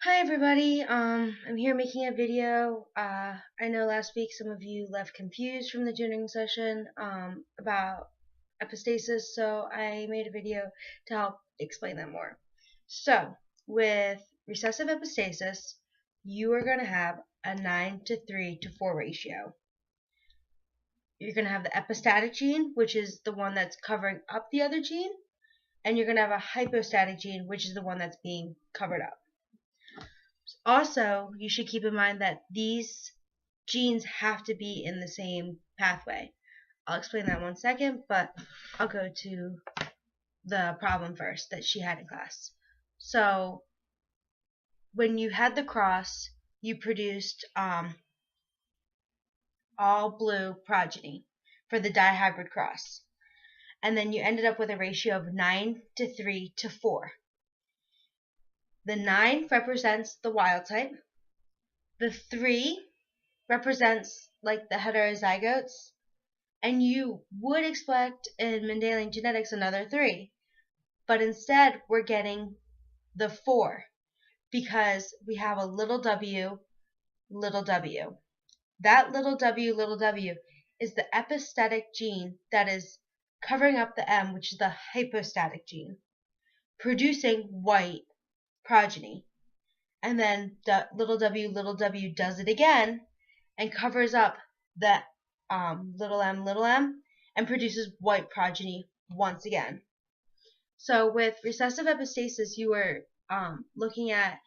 Hi everybody, I'm here making a video. I know last week some of you left confused from the tutoring session about epistasis, so I made a video to help explain that more. So, with recessive epistasis, you are going to have a 9:3:4 ratio. You're going to have the epistatic gene, which is the one that's covering up the other gene, and you're going to have a hypostatic gene, which is the one that's being covered up. Also, you should keep in mind that these genes have to be in the same pathway. I'll explain that in 1 second, but I'll go to the problem first that she had in class. So, when you had the cross, you produced all blue progeny for the dihybrid cross. And then you ended up with a ratio of 9:3:4. The 9 represents the wild type. The 3 represents like the heterozygotes, and you would expect in Mendelian genetics another 3, but instead we're getting the 4 because we have a little w, little w. That little w is the epistatic gene that is covering up the M, which is the hypostatic gene, producing white progeny. And then the little w does it again and covers up the little m and produces white progeny once again. So with recessive epistasis, you were looking at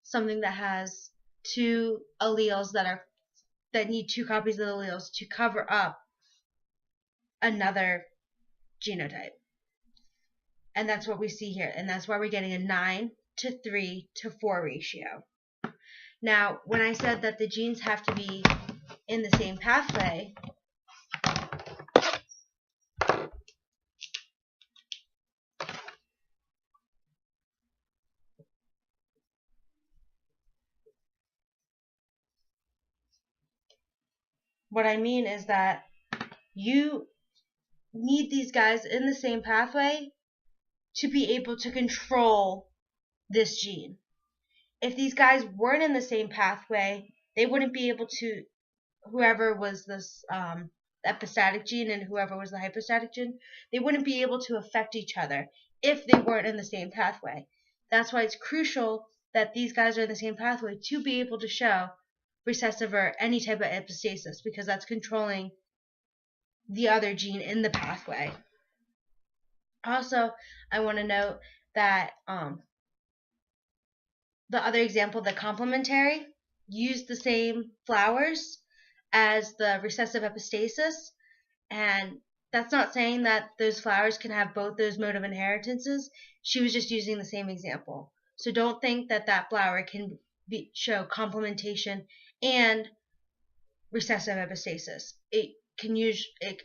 something that has two alleles that need two copies of the alleles to cover up another genotype. And that's what we see here, and that's why we're getting a 9:3:4 ratio. Now, when I said that the genes have to be in the same pathway, what I mean is that you need these guys in the same pathway to be able to control this gene. If these guys weren't in the same pathway, they wouldn't be able to, whoever was this epistatic gene and whoever was the hypostatic gene, they wouldn't be able to affect each other if they weren't in the same pathway. That's why it's crucial that these guys are in the same pathway to be able to show recessive or any type of epistasis, because that's controlling the other gene in the pathway. Also, I want to note that the other example, the complementary, used the same flowers as the recessive epistasis, and that's not saying that those flowers can have both those mode of inheritances. She was just using the same example. So don't think that that flower can show complementation and recessive epistasis. It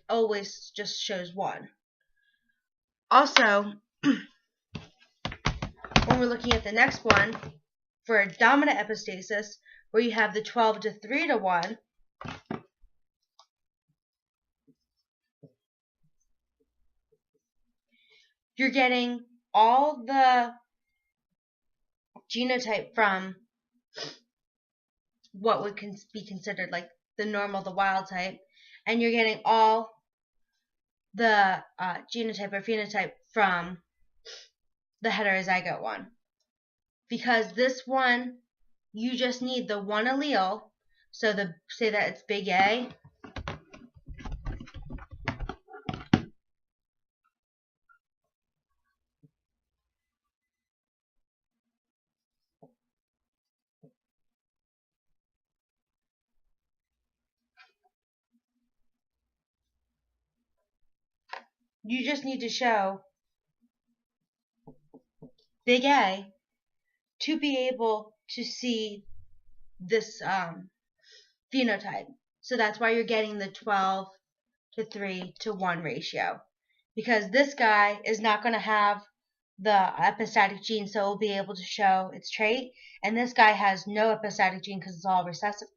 always just shows one. Also, when we're looking at the next one, for dominant epistasis, where you have the 12:3:1, you're getting all the genotype from what would be considered like the normal, the wild type, and you're getting all the genotype or phenotype from the heterozygote one. Because this one, you just need the one allele, so say that it's big A, you just need to show big A to be able to see this phenotype. So that's why you're getting the 12:3:1 ratio. Because this guy is not going to have the epistatic gene, so it will be able to show its trait. And this guy has no epistatic gene because it's all recessive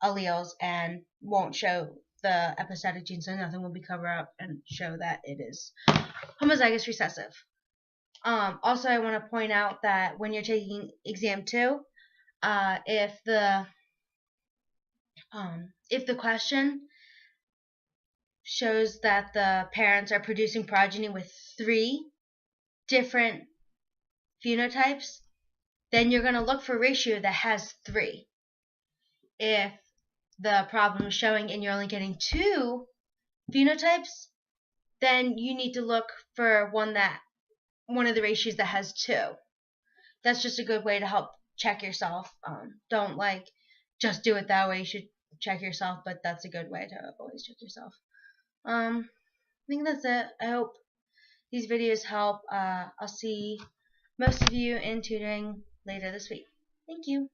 alleles and won't show the epistatic gene, so nothing will be covered up and show that it is homozygous recessive. Also, I want to point out that when you're taking exam 2, if the question shows that the parents are producing progeny with 3 different phenotypes, then you're going to look for a ratio that has 3. If the problem is showing and you're only getting 2 phenotypes, then you need to look for one of the ratios that has 2. That's just a good way to help check yourself. Don't just do it that way. You should check yourself, but that's a good way to always check yourself. I think that's it. I hope these videos help. I'll see most of you in tutoring later this week. Thank you.